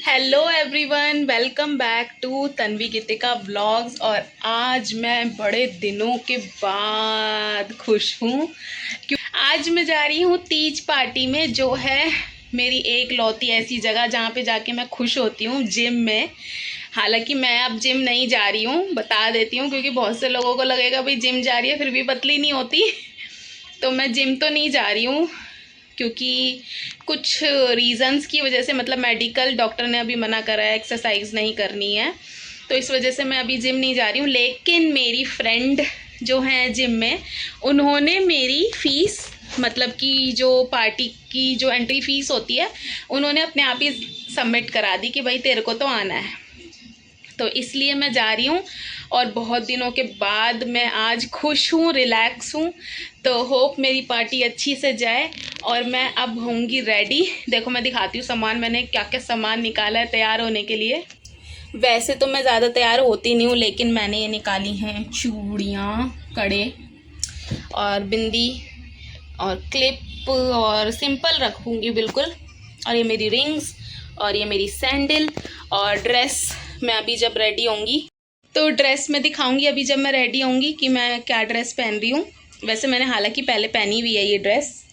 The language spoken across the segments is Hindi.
Hello everyone, welcome back to Tanvi Geetika vlogs. और आज मैं बड़े दिनों के बाद खुश हूँ क्योंकि आज मैं जा रही हूँ तीज पार्टी में, जो है मेरी एक लौती ऐसी जगह जहाँ पे जाके मैं खुश होती हूँ, जिम में। हालांकि मैं अब जिम नहीं जा रही हूँ, बता देती हूँ, क्योंकि बहुत से लोगों को लगेगा भाई जिम जा रही है फिर भी पतली नहीं होती। तो मैं जिम तो नहीं जा रही हूँ क्योंकि कुछ रीज़न्स की वजह से, मतलब मेडिकल डॉक्टर ने अभी मना करा है, एक्सरसाइज नहीं करनी है, तो इस वजह से मैं अभी जिम नहीं जा रही हूँ। लेकिन मेरी फ्रेंड जो है जिम में, उन्होंने मेरी फ़ीस, मतलब कि जो पार्टी की जो एंट्री फ़ीस होती है, उन्होंने अपने आप ही सबमिट करा दी कि भाई तेरे को तो आना है। तो इसलिए मैं जा रही हूँ और बहुत दिनों के बाद मैं आज खुश हूँ, रिलैक्स हूँ। तो होप मेरी पार्टी अच्छी से जाए। और मैं अब होंगी रेडी। देखो मैं दिखाती हूँ सामान, मैंने क्या क्या सामान निकाला है तैयार होने के लिए। वैसे तो मैं ज़्यादा तैयार होती नहीं हूँ, लेकिन मैंने ये निकाली हैं चूड़ियाँ, कड़े और बिंदी और क्लिप, और सिंपल रखूँगी बिल्कुल। और ये मेरी रिंग्स और ये मेरी सैंडल और ड्रेस। मैं अभी जब रेडी होंगी तो ड्रेस में दिखाऊंगी, अभी जब मैं रेडी होंगी, कि मैं क्या ड्रेस पहन रही हूँ। वैसे मैंने हालांकि पहले पहनी हुई है ये ड्रेस,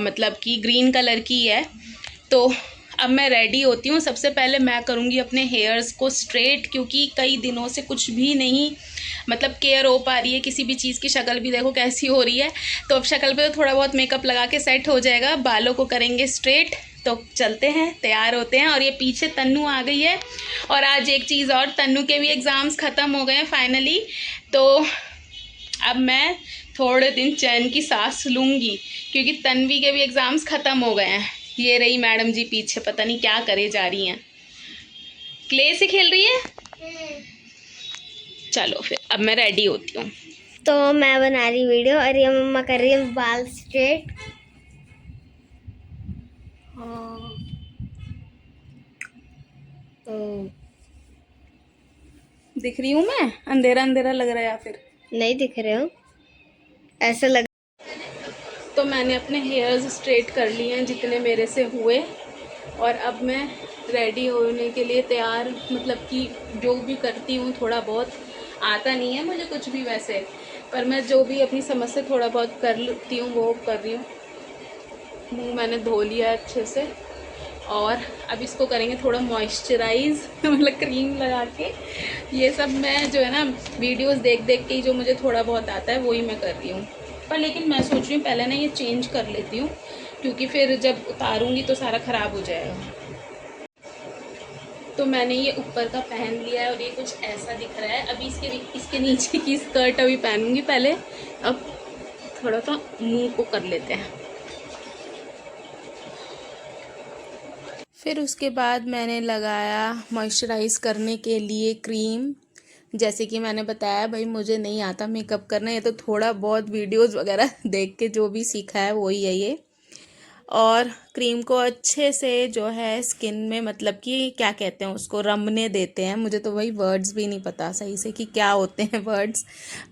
मतलब कि ग्रीन कलर की है। तो अब मैं रेडी होती हूँ। सबसे पहले मैं करूँगी अपने हेयर्स को स्ट्रेट, क्योंकि कई दिनों से कुछ भी नहीं मतलब केयर हो पा रही है किसी भी चीज़ की। शक्ल भी देखो कैसी हो रही है, तो अब शक्ल पे तो थोड़ा बहुत मेकअप लगा के सेट हो जाएगा, बालों को करेंगे स्ट्रेट। तो चलते हैं, तैयार होते हैं। और ये पीछे तन्नू आ गई है। और आज एक चीज़ और, तन्नू के भी एग्ज़ाम्स ख़त्म हो गए हैं फाइनली। तो अब मैं थोड़े दिन चैन की सांस लूँगी, क्योंकि तन्वी के भी एग्ज़ाम्स ख़त्म हो गए हैं। ये रही मैडम जी पीछे, पता नहीं क्या करे जा रही हैं। क्ले से खेल रही है। चलो फिर अब मैं रेडी होती हूँ। तो मैं बना रही वीडियो और ये मम्मा कर रही है बाल स्ट्रेट। तो दिख रही हूँ मैं? अंधेरा अंधेरा लग रहा है या फिर नहीं दिख रहे हो, ऐसा लग। तो मैंने अपने हेयर्स स्ट्रेट कर लिए हैं जितने मेरे से हुए। और अब मैं रेडी होने के लिए तैयार, मतलब कि जो भी करती हूँ, थोड़ा बहुत आता नहीं है मुझे कुछ भी वैसे, पर मैं जो भी अपनी समझ से थोड़ा बहुत कर लेती हूँ वो कर रही हूँ। मुँह मैंने धो लिया है अच्छे से, और अब इसको करेंगे थोड़ा मॉइस्चराइज़ मतलब क्रीम लगा के। ये सब मैं जो है ना वीडियोस देख देख के ही जो मुझे थोड़ा बहुत आता है वही मैं कर रही हूँ। पर लेकिन मैं सोच रही हूँ पहले ना ये चेंज कर लेती हूँ, क्योंकि फिर जब उतारूँगी तो सारा ख़राब हो जाएगा। तो मैंने ये ऊपर का पहन लिया है और ये कुछ ऐसा दिख रहा है। अभी इसके नीचे की स्कर्ट अभी पहनूंगी पहले। अब थोड़ा सा मुंह को कर लेते हैं। फिर उसके बाद मैंने लगाया मॉइस्चराइज़ करने के लिए क्रीम। जैसे कि मैंने बताया भाई मुझे नहीं आता मेकअप करना, ये तो थोड़ा बहुत वीडियोस वगैरह देख के जो भी सीखा है वही है ये। और क्रीम को अच्छे से जो है स्किन में, मतलब कि क्या कहते हैं उसको, रमने देते हैं। मुझे तो वही वर्ड्स भी नहीं पता सही से कि क्या होते हैं वर्ड्स,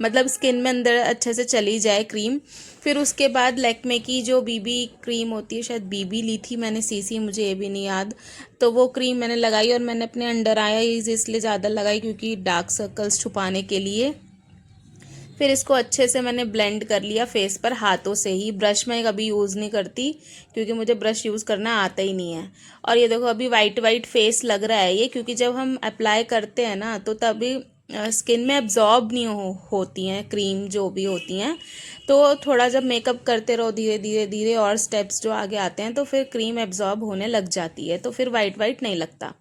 मतलब स्किन में अंदर अच्छे से चली जाए क्रीम। फिर उसके बाद लैक्मे की जो बीबी क्रीम होती है, शायद बीबी ली थी मैंने, सीसी, मुझे ये भी नहीं याद। तो वो क्रीम मैंने लगाई और मैंने अपने अंडर आईज इसलिए ज़्यादा लगाई क्योंकि डार्क सर्कल्स छुपाने के लिए। फिर इसको अच्छे से मैंने ब्लेंड कर लिया फेस पर हाथों से ही। ब्रश मैं कभी यूज़ नहीं करती क्योंकि मुझे ब्रश यूज़ करना आता ही नहीं है। और ये देखो अभी वाइट वाइट फेस लग रहा है ये, क्योंकि जब हम अप्लाई करते हैं ना तो तभी स्किन में एब्जॉर्ब नहीं होती हैं क्रीम जो भी होती हैं। तो थोड़ा जब मेकअप करते रहो धीरे धीरे धीरे और स्टेप्स जो आगे आते हैं तो फिर क्रीम एब्जॉर्ब होने लग जाती है, तो फिर वाइट वाइट नहीं लगता।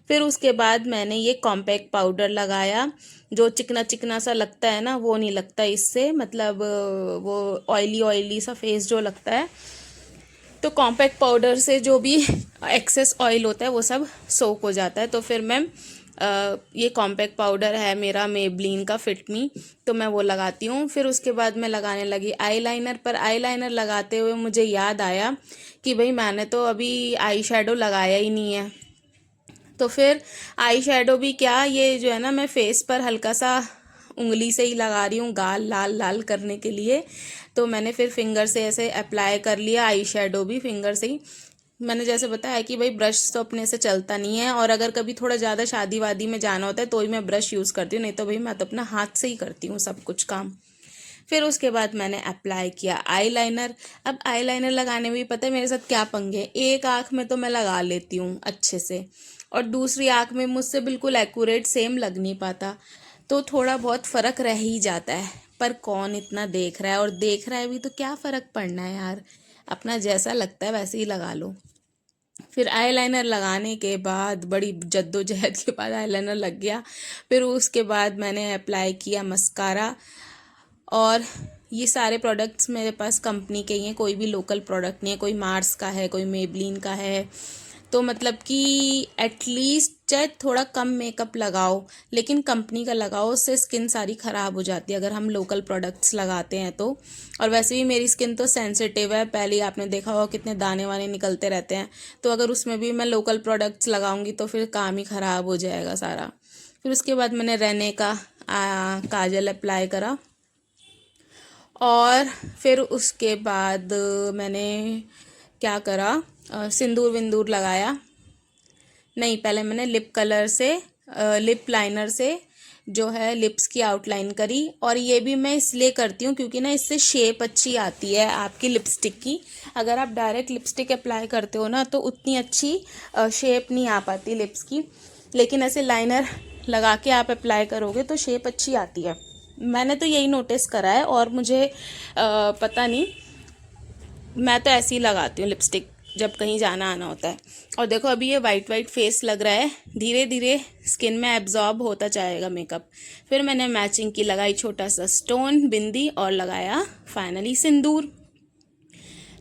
फिर उसके बाद मैंने ये कॉम्पैक्ट पाउडर लगाया, जो चिकना चिकना सा लगता है ना वो नहीं लगता इससे, मतलब वो ऑयली ऑयली सा फेस जो लगता है। तो कॉम्पैक्ट पाउडर से जो भी एक्सेस ऑयल होता है वो सब सोक हो जाता है। तो फिर मैं ये कॉम्पैक्ट पाउडर है मेरा मेबलिन का फिट मी, तो मैं वो लगाती हूँ। फिर उसके बाद मैं लगाने लगी आईलाइनर। पर आईलाइनर लगाते हुए मुझे याद आया कि भाई मैंने तो अभी आई शेडो लगाया ही नहीं है। तो फिर आई शेडो भी क्या, ये जो है ना मैं फेस पर हल्का सा उंगली से ही लगा रही हूँ गाल लाल लाल करने के लिए। तो मैंने फिर फिंगर से ऐसे अप्लाई कर लिया आई शेडो भी फिंगर से ही। मैंने जैसे बताया कि भाई ब्रश तो अपने से चलता नहीं है, और अगर कभी थोड़ा ज़्यादा शादी वादी में जाना होता है तो ही मैं ब्रश यूज़ करती हूँ, नहीं तो भाई मैं तो अपना हाथ से ही करती हूँ सब कुछ काम। फिर उसके बाद मैंने अप्लाई किया आईलाइनर। अब आईलाइनर लगाने में भी पता है मेरे साथ क्या पंगे, एक आँख में तो मैं लगा लेती हूँ अच्छे से, और दूसरी आँख में मुझसे बिल्कुल एक्यूरेट सेम लग नहीं पाता, तो थोड़ा बहुत फ़र्क रह ही जाता है। पर कौन इतना देख रहा है, और देख रहा है भी तो क्या फ़र्क पड़ना है यार, अपना जैसा लगता है वैसे ही लगा लो। फिर आईलाइनर लगाने के बाद बड़ी जद्दोजहद के बाद आईलाइनर लग गया। फिर उसके बाद मैंने अप्लाई किया मस्कारा, और ये सारे प्रोडक्ट्स मेरे पास कंपनी के ही हैं, कोई भी लोकल प्रोडक्ट नहीं है, कोई मार्स का है, कोई मेबलिन का है। तो मतलब कि एटलीस्ट चाहे थोड़ा कम मेकअप लगाओ लेकिन कंपनी का लगाओ, उससे स्किन सारी ख़राब हो जाती है अगर हम लोकल प्रोडक्ट्स लगाते हैं तो। और वैसे भी मेरी स्किन तो सेंसिटिव है, पहले ही आपने देखा होगा कितने दाने वाने निकलते रहते हैं, तो अगर उसमें भी मैं लोकल प्रोडक्ट्स लगाऊंगी तो फिर काम ही ख़राब हो जाएगा सारा। फिर उसके बाद मैंने रेने का काजल अप्लाई करा, और फिर उसके बाद मैंने क्या करा, सिंदूर विंदूर लगाया। नहीं, पहले मैंने लिप कलर से लिप लाइनर से जो है लिप्स की आउटलाइन करी, और ये भी मैं इसलिए करती हूँ क्योंकि ना इससे शेप अच्छी आती है आपकी लिपस्टिक की। अगर आप डायरेक्ट लिपस्टिक अप्लाई करते हो ना तो उतनी अच्छी शेप नहीं आ पाती लिप्स की, लेकिन ऐसे लाइनर लगा के आप अप्लाई करोगे तो शेप अच्छी आती है। मैंने तो यही नोटिस करा है, और मुझे पता नहीं, मैं तो ऐसे ही लगाती हूँ लिपस्टिक जब कहीं जाना आना होता है। और देखो अभी ये वाइट वाइट फेस लग रहा है, धीरे धीरे स्किन में एब्जॉर्ब होता जाएगा मेकअप। फिर मैंने मैचिंग की लगाई छोटा सा स्टोन बिंदी, और लगाया फाइनली सिंदूर।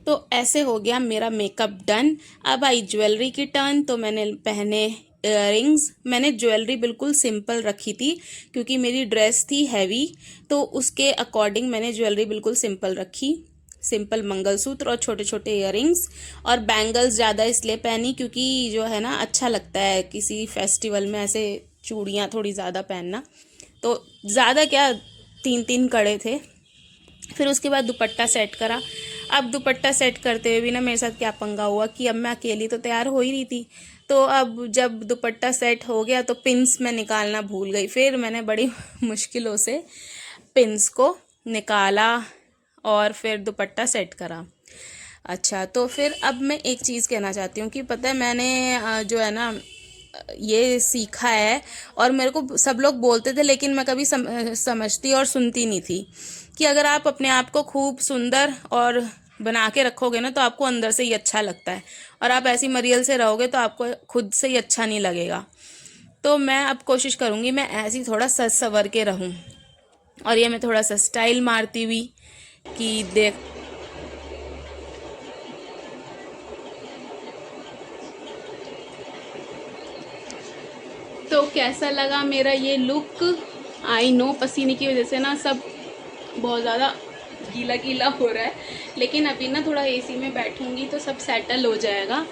तो ऐसे हो गया मेरा मेकअप डन। अब आई ज्वेलरी की टर्न, तो मैंने पहने इयररिंग्स। मैंने ज्वेलरी बिल्कुल सिंपल रखी थी क्योंकि मेरी ड्रेस थी हैवी, तो उसके अकॉर्डिंग मैंने ज्वेलरी बिल्कुल सिंपल रखी। सिंपल मंगलसूत्र और छोटे छोटे इयररिंग्स, और बैंगल्स ज़्यादा इसलिए पहनी क्योंकि जो है ना अच्छा लगता है किसी फेस्टिवल में ऐसे चूड़ियाँ थोड़ी ज़्यादा पहनना, तो ज़्यादा क्या 3-3 कड़े थे। फिर उसके बाद दुपट्टा सेट करा। अब दुपट्टा सेट करते हुए भी ना मेरे साथ क्या पंगा हुआ कि अब मैं अकेली तो तैयार हो ही रही थी, तो अब जब दुपट्टा सेट हो गया तो पिन्स मैं निकालना भूल गई। फिर मैंने बड़ी मुश्किलों से पिन्स को निकाला और फिर दुपट्टा सेट करा। अच्छा, तो फिर अब मैं एक चीज़ कहना चाहती हूँ कि पता है मैंने जो है ना ये सीखा है, और मेरे को सब लोग बोलते थे लेकिन मैं कभी समझती और सुनती नहीं थी कि अगर आप अपने आप को खूब सुंदर और बना के रखोगे ना तो आपको अंदर से ही अच्छा लगता है, और आप ऐसी मरियल से रहोगे तो आपको खुद से ही अच्छा नहीं लगेगा। तो मैं अब कोशिश करूँगी मैं ऐसी थोड़ा सज सवर के रहूँ, और ये मैं थोड़ा सा स्टाइल मारती हुई कि देख। तो कैसा लगा मेरा ये लुक? आई नो पसीने की वजह से ना सब बहुत ज़्यादा गीला गीला हो रहा है, लेकिन अभी ना थोड़ा एसी में बैठूंगी तो सब सेटल हो जाएगा।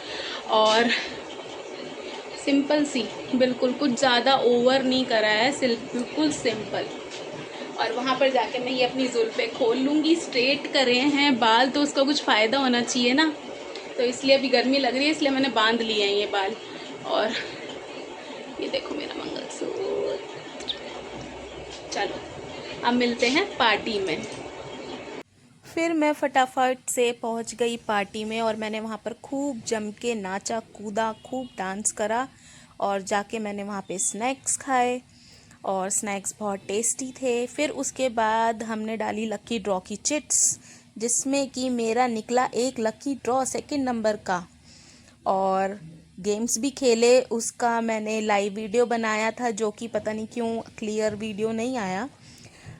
और सिंपल सी, बिल्कुल कुछ ज़्यादा ओवर नहीं करा है, बिल्कुल सिंपल। और वहाँ पर जाके मैं ये अपनी जुल्फ़ें खोल लूँगी। स्ट्रेट करे हैं बाल तो उसका कुछ फ़ायदा होना चाहिए ना, तो इसलिए अभी गर्मी लग रही है इसलिए मैंने बांध लिए हैं ये बाल। और ये देखो मेरा मंगलसूत्र। चलो अब मिलते हैं पार्टी में। फिर मैं फटाफट से पहुंच गई पार्टी में, और मैंने वहां पर खूब जम के नाचा कूदा, खूब डांस करा, और जाके मैंने वहां पे स्नैक्स खाए, और स्नैक्स बहुत टेस्टी थे। फिर उसके बाद हमने डाली लकी ड्रॉ की चिट्स, जिसमें कि मेरा निकला एक लकी ड्रॉ 2nd नंबर का, और गेम्स भी खेले। उसका मैंने लाइव वीडियो बनाया था जो कि पता नहीं क्यों क्लियर वीडियो नहीं आया।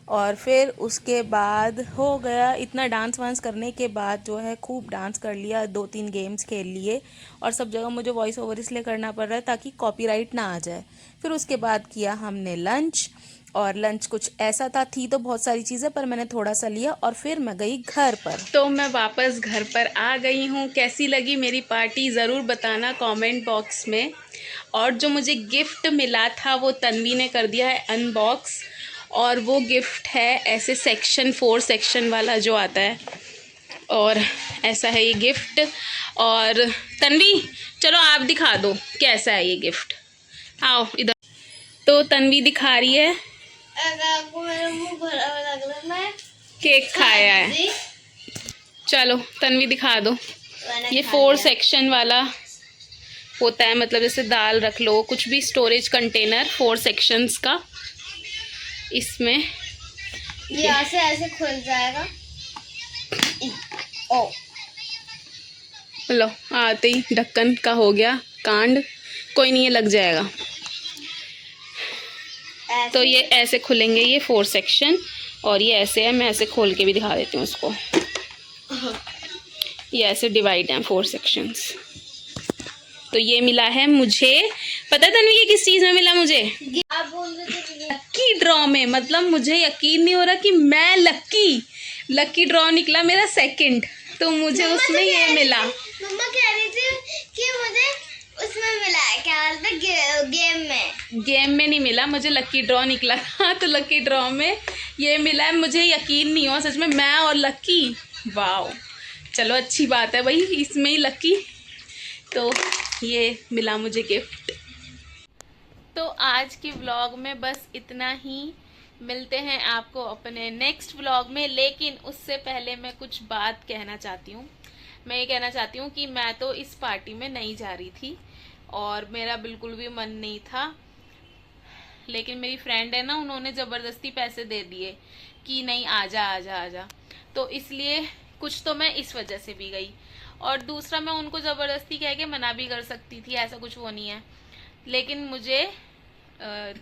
और फिर उसके बाद हो गया इतना डांस वांस करने के बाद जो है खूब डांस कर लिया, 2-3 गेम्स खेल लिए, और सब जगह मुझे वॉइस ओवर इसलिए करना पड़ रहा है ताकि कॉपीराइट ना आ जाए। फिर उसके बाद किया हमने लंच, और लंच कुछ ऐसा थी तो बहुत सारी चीज़ें, पर मैंने थोड़ा सा लिया, और फिर मैं गई घर पर। तो मैं वापस घर पर आ गई हूँ। कैसी लगी मेरी पार्टी ज़रूर बताना कमेंट बॉक्स में। और जो मुझे गिफ्ट मिला था वो तन्वी ने कर दिया है अनबॉक्स, और वो गिफ्ट है ऐसे सेक्शन 4 सेक्शन वाला जो आता है, और ऐसा है ये गिफ्ट। और तन्वी चलो आप दिखा दो कैसा है ये गिफ्ट, आओ इधर। तो तन्वी दिखा रही है केक खाया है। चलो तन्वी दिखा दो। ये 4 सेक्शन वाला होता है, मतलब जैसे दाल रख लो, कुछ भी स्टोरेज कंटेनर 4 सेक्शंस का। इसमें ये ऐसे खुल जाएगा। ओ लो आते ही ढक्कन का हो गया कांड, कोई नहीं, ये लग जाएगा। तो ये ऐसे खुलेंगे ये 4 सेक्शन, और ये ऐसे है, मैं ऐसे खोल के भी दिखा देती हूँ उसको। ये ऐसे डिवाइड हैं 4 सेक्शंस। तो ये मिला है मुझे, पता है तन्वी ये किस चीज़ में मिला मुझे? आप बोल रहे थे लक्की ड्रॉ में। मतलब मुझे यकीन नहीं हो रहा कि मैं लक्की ड्रॉ निकला मेरा सेकंड, तो मुझे उसमें ये मिला। मम्मा कह रही थी कि मुझे उसमें मिला है, क्या बोलते गेम में नहीं मिला, मुझे लक्की ड्रॉ निकला था। तो लक्की ड्रॉ में ये मिला है, मुझे यकीन नहीं हुआ सच में, मैं और लक्की। वाओ, चलो अच्छी बात है भाई, इसमें ही लक्की। तो ये मिला मुझे गिफ्ट। तो आज की व्लॉग में बस इतना ही। मिलते हैं आपको अपने नेक्स्ट व्लॉग में, लेकिन उससे पहले मैं कुछ बात कहना चाहती हूँ। मैं ये कहना चाहती हूँ कि मैं तो इस पार्टी में नहीं जा रही थी और मेरा बिल्कुल भी मन नहीं था, लेकिन मेरी फ्रेंड है ना, उन्होंने ज़बरदस्ती पैसे दे दिए कि नहीं आजा आजा आजा, तो इसलिए कुछ तो मैं इस वजह से भी गई। और दूसरा, मैं उनको ज़बरदस्ती कह के मना भी कर सकती थी, ऐसा कुछ वो नहीं है, लेकिन मुझे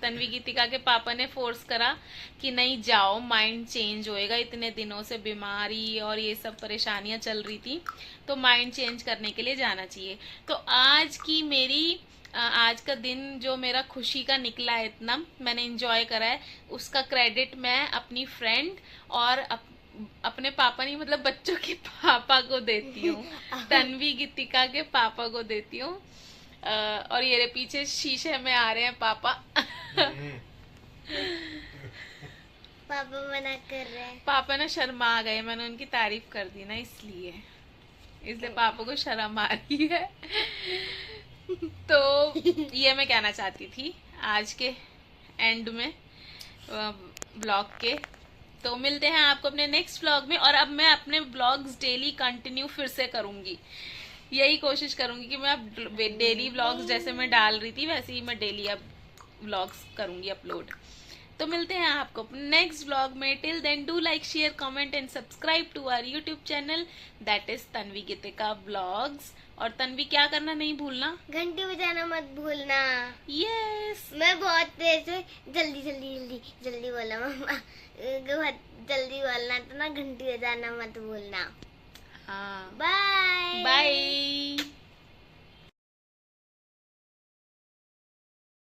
तन्वी गीतिका के पापा ने फोर्स करा कि नहीं जाओ, माइंड चेंज होएगा, इतने दिनों से बीमारी और ये सब परेशानियां चल रही थी, तो माइंड चेंज करने के लिए जाना चाहिए। तो आज का दिन जो मेरा खुशी का निकला है, इतना मैंने एंजॉय करा है, उसका क्रेडिट मैं अपनी फ्रेंड और अपने पापा नहीं, मतलब बच्चों के पापा को देती हूँ। तन्वी गीतिका के पापा को देती हूँ। और ये पीछे शीशे में आ रहे हैं पापा। पापा मना कर रहे हैं। पापा ना शर्मा आ गए, मैंने उनकी तारीफ कर दी ना, इसलिए पापा को शर्म आ रही है। तो ये मैं कहना चाहती थी आज के एंड में ब्लॉग के। तो मिलते हैं आपको अपने नेक्स्ट व्लॉग में, और अब मैं अपने व्लॉग्स डेली कंटिन्यू फिर से करूंगी, यही कोशिश करूंगी कि मैं अब डेली व्लॉग्स जैसे मैं डाल रही थी वैसे ही मैं डेली अब व्लॉग्स करूंगी अपलोड। तो मिलते हैं आपको नेक्स्ट व्लॉग में। Till then do like, share, comment and subscribe to our YouTube channel, that is Tanvi Geetika vlogs. और तन्वी क्या करना नहीं भूलना, घंटी बजाना मत भूलना। यस, मैं बहुत देर से जल्दी बोला मम्मा, बहुत जल्दी बोलना, तो ना घंटी बजाना मत भूलना। हाँ, बाय बाय।